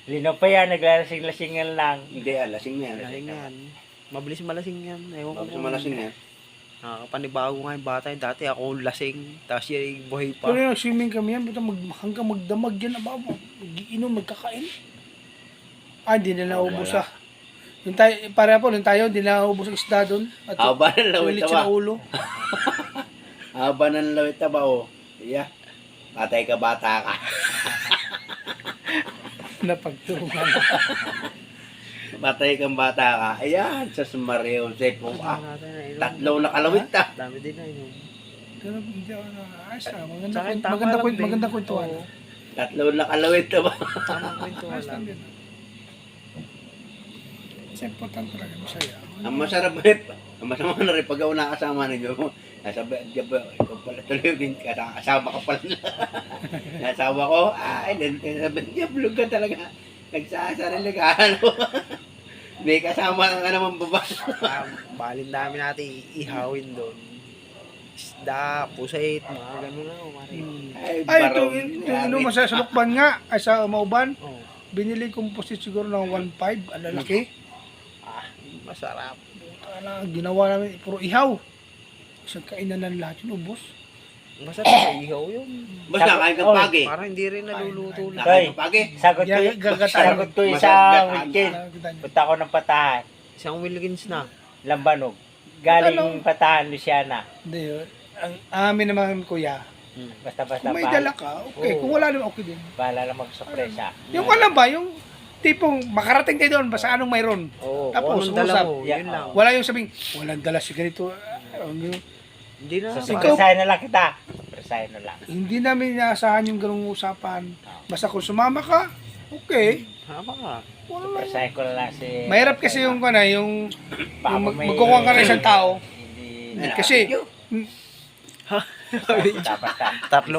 Lino pa yan, naglalasing-lasingan lang. Hindi, lasing na yan. Lasing yan. Mabilis malasing yan. Ewan ko Bakit kung- malasing yan? Panibago nga yung bata. Dati ako lasing. Tapos yan buhay pa. Pero yung swimming kami yan, buta hanggang magdamag yan, ababa. Mag-iinom, magkakain. Hindi na naubos wala. Yung tayo, para po, nung tayo, hindi na naubos ang isda doon. At Haba ng lawit ulit na siya ba? na ulo. Haba ng lawit na ba, oh. Yeah. Patay ka, bata ka. Napagtungan. Patay kang bata ka. Ayan, sa Mario Jose po. Tatlo na kalawit ta. Dami din na yun. Pero hindi ako nakaasa. Sa akin, tama Maganda lang din. kwentuhan. Oo. Tatlo na kalawit na ba? Tamang kwento Ayos lang. lang din. Kasi important talaga, masaya. Ang masarap rin. Ang masama na rin pag ako nakasama na gawin mo. Nasabi, ikaw pala tuloy din. Kasama ka pala na. Nasawa ko. Ay, sabi niya, vlog ka talaga. Nagsasarili ka. Ano? May kasama ka naman baba. Balin dami natin ihawin doon. Isda, pusit, mga gano'n na. Ay, Ay, ito, baraw. inuman sa Lukban nga, ay sa Mauban, Oh. binili kong pusit siguro ng 1.5, ang lalaki. Masarap. Ginawa namin, puro ihaw. Isang kainan ng lahat yun, ubos. Masarap sa ihaw yun. Basta kain kang pagi. Parang hindi rin naluluto lang. Nakain kang pagi. Sagot ko, Gagatan. sagot ko isang Masagatan. weekend. Punta ako ng Patahan, Isang Wilkins na. Lambanog. Galing Patahan, Luciana. Hindi yun. Ang amin naman, kuya, Basta-basta kung may dala ka, okay. Oo. Kung wala naman, okay din. Bahala na magsurpresa. Yung alam ba, yung tipong makarating kayo doon, basta anong mayroon. Oo. Tapos, Tapos, dala usap. mo. Yeah. Yun lang. Wala yung sabing, walang dala si ganito. Hindi na. Surpresahin na lang kita. Surpresahin na lang. Hindi namin inaasahan yung ganung usapan. Basta kung sumama ka, okay. Tama ka. Wala lang. Surpresahin ko na lang si... Mahirap kasi yung Baka may- magkukuha ka ng isang tao. Hindi. Kasi, Basta-basta. Tatlo.